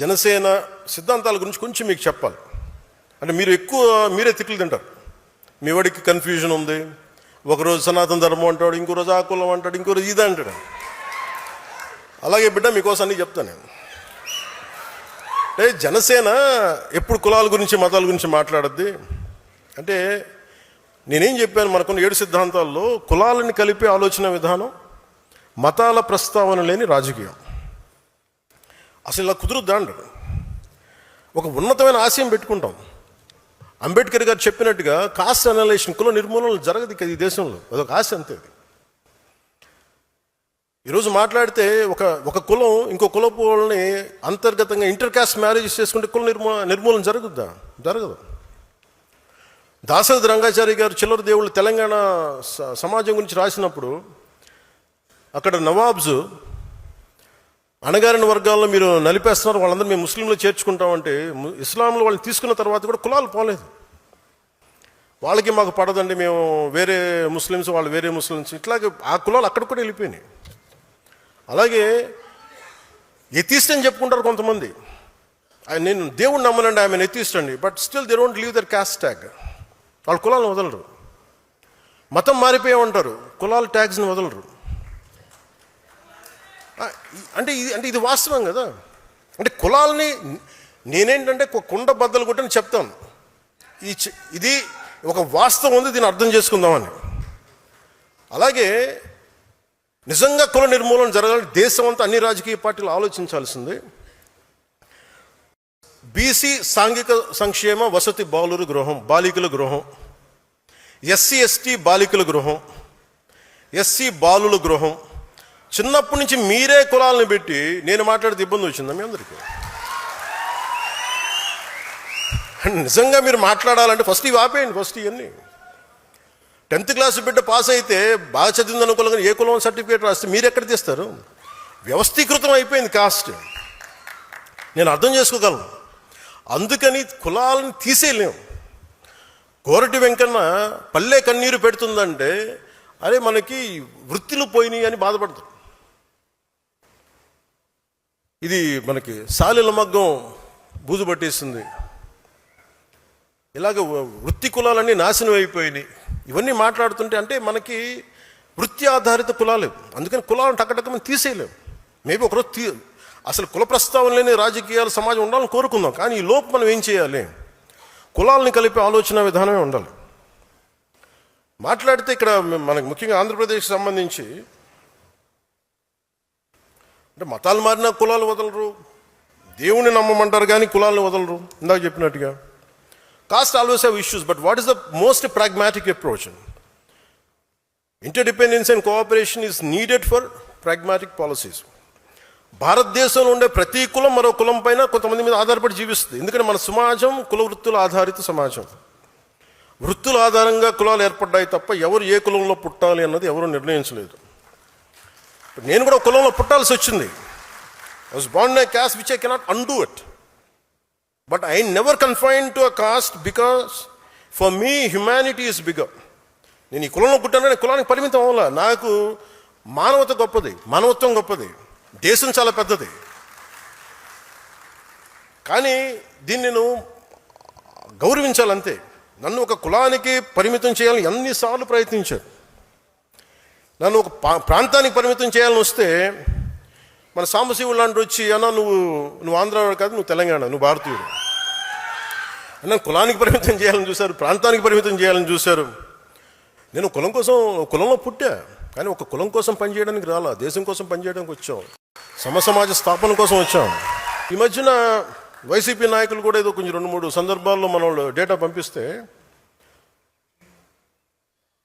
జనసేన సిద్ధాంతాల గురించి కొంచెం మీకు చెప్పాలి. అంటే మీరే తిట్లు తింటారు. మీ వాడికి కన్ఫ్యూజన్ ఉంది, ఒకరోజు సనాతన ధర్మం అంటాడు, ఇంకో రోజు ఆ కులం అంటాడు, ఇంకో రోజు ఇది అంటాడు. అలాగే బిడ్డ మీకోసం అన్నీ చెప్తాను నేను. అంటే జనసేన ఎప్పుడు కులాల గురించి మతాల గురించి మాట్లాడద్ది అంటే, నేనేం చెప్పాను, మనకున్న 7 సిద్ధాంతాల్లో కులాలని కలిపే ఆలోచన విధానం, మతాల ప్రస్తావన లేని రాజకీయం. అసలు ఇలా కుదురుద్దా అంటారు. ఒక ఉన్నతమైన ఆశయం పెట్టుకుంటాం. అంబేద్కర్ గారు చెప్పినట్టుగా కాస్ట్ అనలైజేషన్, కుల నిర్మూలన జరగదు ఈ దేశంలో. అదొక ఆశ అంతే. ఈరోజు మాట్లాడితే ఒక కులం ఇంకో కులపు వాళ్ళని అంతర్గతంగా ఇంటర్ కాస్ట్ మ్యారేజెస్ చేసుకుంటే కుల నిర్మూలన జరగదు. దాశరథి రంగాచారి గారు చిల్లర దేవుళ్ళు తెలంగాణ సమాజం గురించి రాసినప్పుడు, అక్కడ నవాబ్స్ అణగారిన వర్గాల్లో మీరు నలిపేస్తున్నారు, వాళ్ళందరూ మేము ముస్లింలు చేర్చుకుంటామంటే, ఇస్లాంలో వాళ్ళని తీసుకున్న తర్వాత కూడా కులాలు పోలేదు. వాళ్ళకి మాకు పడదండి, మేము వేరే ముస్లిమ్స్, వాళ్ళు వేరే ముస్లిమ్స్, ఇట్లాగే ఆ కులాలు అక్కడ కూడా వెళ్ళిపోయినాయి. అలాగే ఎథీస్ట్ అని చెప్పుకుంటారు కొంతమంది. నేను దేవుడిని నమ్మనండి, ఆమె ఎథీస్ట్ అండి, but still they don't leave their caste tag. వాళ్ళు కులాలను వదలరు. మతం మారిపోయా ఉంటారు, కులాల ట్యాగ్స్ని వదలరు. అంటే ఇది వాస్తవం కదా. అంటే కులాలని నేనేంటంటే కుండ బద్దలు కొట్టని చెప్తాను. ఇది ఒక వాస్తవం ఉంది, దీన్ని అర్థం చేసుకుందామని. అలాగే నిజంగా కుల నిర్మూలన జరగాలి, దేశం అంతా అన్ని రాజకీయ పార్టీలు ఆలోచించాల్సింది. బీసీ సాంఘిక సంక్షేమ వసతి బాలికల గృహం, ఎస్సీ ఎస్టీ బాలికల గృహం, ఎస్సీ బాలుల గృహం. చిన్నప్పటి నుంచి మీరే కులాలను పెట్టి నేను మాట్లాడితే ఇబ్బంది వచ్చిందా మీ అందరికీ? నిజంగా మీరు మాట్లాడాలంటే ఫస్ట్ ఇవి ఆపేయండి. ఫస్ట్ ఇవన్నీ 10th క్లాస్ బిడ్డ పాస్ అయితే బాగా చదివింది అనుకోలేదు, కానీ ఏ కులం సర్టిఫికేట్ రాస్తే మీరు ఎక్కడ తీస్తారు? వ్యవస్థీకృతం అయిపోయింది కాస్ట్. నేను అర్థం చేసుకోగలను. అందుకని కులాలను తీసేయలేము. కోరటి వెంకన్న పల్లె కన్నీరు పెడుతుందంటే, అరే మనకి వృత్తులు పోయినాయి అని బాధపడతారు. ఇది మనకి సాలెల మగ్గం బూజు పట్టేస్తుంది, ఇలాగ వృత్తి కులాలన్నీ నాశనం అయిపోయినాయి. ఇవన్నీ మాట్లాడుతుంటే అంటే మనకి వృత్తి ఆధారిత కులాలు. అందుకని కులాలను టక్కటక్కమని తీసేయలేము. మేబీ ఒకరోజు అసలు కుల ప్రస్తావన లేని రాజకీయాలు సమాజం ఉండాలని కోరుకుందాం. కానీ ఈ లోపు మనం ఏం చేయాలి? కులాలని కలిపే ఆలోచన విధానమే ఉండాలి. మాట్లాడితే ఇక్కడ మనకు ముఖ్యంగా ఆంధ్రప్రదేశ్కి సంబంధించి అంటే మతాలు మారినా కులాలు వదలరు, దేవుణ్ణి నమ్మమంటారు కానీ కులాలను వదలరు. ఇందాక చెప్పినట్టుగా caste always have issues, but what is the most pragmatic approach? Interdependence and cooperation is needed for pragmatic policies. భారతదేశంలో ఉండే ప్రతి కులం మరో కులం పైన కొంతమంది మీద ఆధారపడి జీవిస్తుంది. ఎందుకంటే మన సమాజం కుల వృత్తుల ఆధారిత సమాజం. వృత్తుల ఆధారంగా కులాలు ఏర్పడ్డాయి తప్ప ఎవరు ఏ కులంలో పుట్టాలి అన్నది ఎవరు నిర్ణయించలేదు. నేను కూడా కులంలో పుట్టాల్సి వచ్చింది. I was Born in a cost which I cannot undo it, but I never confine to a cost because for me humanity is bigger. నేను ఈ కులంలో పుట్టానని కులానికి పరిమితం అవ్వాల. నాకు మానవత గొప్పది, మానవత్వం గొప్పది, దేశం చాలా పెద్దది. కానీ దీన్ని నేను గౌరవించాలంతే. నన్ను ఒక కులానికి పరిమితం చేయాలని ఎన్నిసార్లు ప్రయత్నించారు. నన్ను ఒక ప్రాంతానికి పరిమితం చేయాలని వస్తే మన సాంబశివుడు లాంటి వచ్చి, అన్నా నువ్వు ఆంధ్రావాడు కాదు, నువ్వు తెలంగాణ, నువ్వు భారతీయుడు అన్న. కులానికి పరిమితం చేయాలని చూశారు, ప్రాంతానికి పరిమితం చేయాలని చూశారు. నేను కులంలో పుట్టా, కానీ ఒక కులం కోసం పనిచేయడానికి రాలా, దేశం కోసం పనిచేయడానికి వచ్చాం, సమాజ స్థాపన కోసం వచ్చాం. ఈ మధ్యన వైసీపీ నాయకులు కూడా ఏదో కొంచెం 2-3 సందర్భాల్లో మన వాళ్ళు డేటా పంపిస్తే,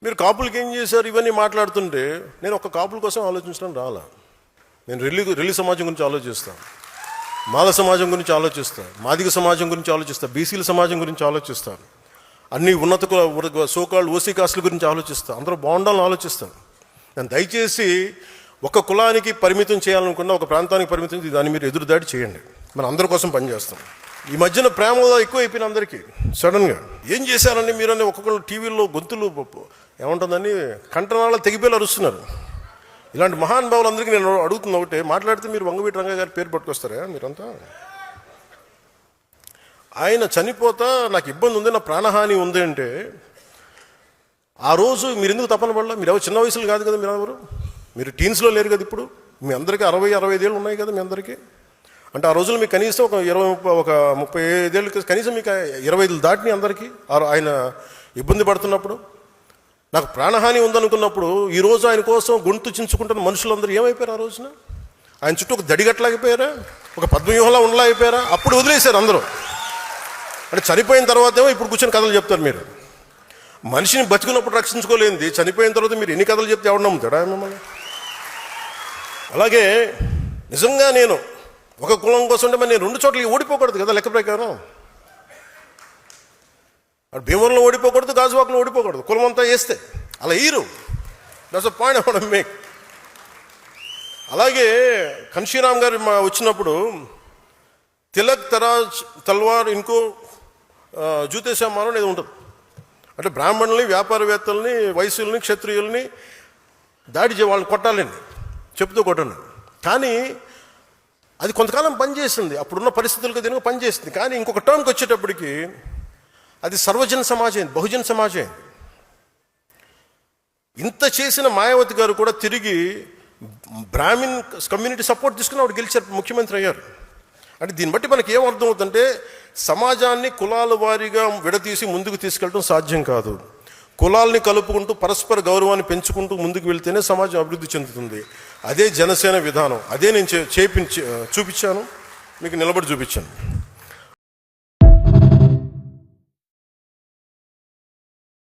మీరు కాపులకి ఏం చేశారు ఇవన్నీ మాట్లాడుతుంటే, నేను ఒక కాపుల కోసం ఆలోచించడం రాలా. నేను రెల్లి సమాజం గురించి ఆలోచిస్తాను, మాల సమాజం గురించి ఆలోచిస్తాను, మాదిగ సమాజం గురించి ఆలోచిస్తాను, బీసీల సమాజం గురించి ఆలోచిస్తాను, అన్ని ఉన్నత సోకాల్డ్ ఓసీ కాస్టుల గురించి ఆలోచిస్తాను, అందరూ బాగుండాలని ఆలోచిస్తాను. నేను దయచేసి ఒక కులానికి పరిమితం చేయాలనుకున్నా, ఒక ప్రాంతానికి పరిమితం దాన్ని మీరు ఎదురుదాడి చేయండి. మనం అందరి కోసం పనిచేస్తాం. ఈ మధ్యన ప్రేమలో ఎక్కువ అయిపోయిన అందరికీ సడన్గా ఏం చేశారని మీరని ఒక్కొక్కరు టీవీల్లో గొంతులు ఏముంటుందని కంటనాళ్ళ తెగిపోయేలా అరుస్తున్నారు. ఇలాంటి మహానుభావులందరికీ నేను అడుగుతున్న ఒకటే, మాట్లాడితే మీరు వంగవీటి రంగా గారి పేరు పట్టుకొస్తారా మీరంతా? ఆయన చనిపోతా నాకు ఇబ్బంది ఉంది, నా ప్రాణహాని ఉంది అంటే ఆ రోజు మీరు ఎందుకు తపన పడలా? మీరు ఎవరు చిన్న వయసులో కాదు కదా, మీరు టీన్స్లో లేరు కదా ఇప్పుడు. మీ అందరికీ 60-65 ఏళ్ళు ఉన్నాయి కదా మీ అందరికీ. అంటే ఆ రోజుల్లో మీకు కనీసం ఒక 35 ఏళ్ళు, కనీసం మీకు 25 దాటిని అందరికీ. ఆయన ఇబ్బంది పడుతున్నప్పుడు, నాకు ప్రాణహాని ఉందనుకున్నప్పుడు, ఈరోజు ఆయన కోసం గొంతు చించుకుంటున్న మనుషులందరూ ఏమైపోయారు? ఆ రోజున ఆయన చుట్టూ ఒక దడిగట్లాగిపోయారా, ఒక పద్మవ్యూహంలా ఉండలాగిపోయారా? అప్పుడు వదిలేశారు అందరూ. అంటే చనిపోయిన తర్వాత ఏమో ఇప్పుడు కూర్చొని కథలు చెప్తారు మీరు. మనిషిని బతుకున్నప్పుడు రక్షించుకోలేంది చనిపోయిన తర్వాత మీరు ఎన్ని కథలు చెప్తే ఎవడు నమ్ముతాడా మిమ్మల్ని? అలాగే నిజంగా నేను ఒక కులం కోసం అంటే మరి నేను 2 చోట్లకి ఓడిపోకూడదు కదా లెక్క ప్రకారం. భీమవరంలో ఓడిపోకూడదు, గాజువాకలో ఓడిపోకూడదు, కులం అంతా వేస్తే. అలా ఈరు that's a point I want to make. అలాగే కన్షీరామ్ గారు వచ్చినప్పుడు తిలక్ తరాజ్ తల్వార్ ఇంకో జూతేశా మారో అనేది ఉంటుంది. అంటే బ్రాహ్మణుల్ని, వ్యాపారవేత్తల్ని, వైశ్యుల్ని, క్షత్రియుల్ని వాళ్ళని కొట్టాలండి, చెప్తూ కొట్టండి. కానీ అది కొంతకాలం పనిచేసింది, అప్పుడున్న పరిస్థితులకు దీనికి పనిచేస్తుంది. కానీ ఇంకొక టర్మ్కి వచ్చేటప్పటికి అది సర్వజన సమాజం, బహుజన సమాజం. ఇంత చేసిన మాయావతి గారు కూడా తిరిగి బ్రాహ్మిన్ కమ్యూనిటీ సపోర్ట్ తీసుకుని ఆవిడ గెలిచారు, ముఖ్యమంత్రి అయ్యారు. అంటే దీన్ని బట్టి మనకి ఏం అర్థం అవుతుందంటే సమాజాన్ని కులాల వారీగా విడతీసి ముందుకు తీసుకెళ్ళడం సాధ్యం కాదు. కులాల్ని కలుపుకుంటూ పరస్పర గౌరవాన్ని పెంచుకుంటూ ముందుకు వెళ్తేనే సమాజం అభివృద్ధి చెందుతుంది. అదే జనసేన విధానం, అదే నేను చూపించాను, మీకు నిలబడి చూపించాను.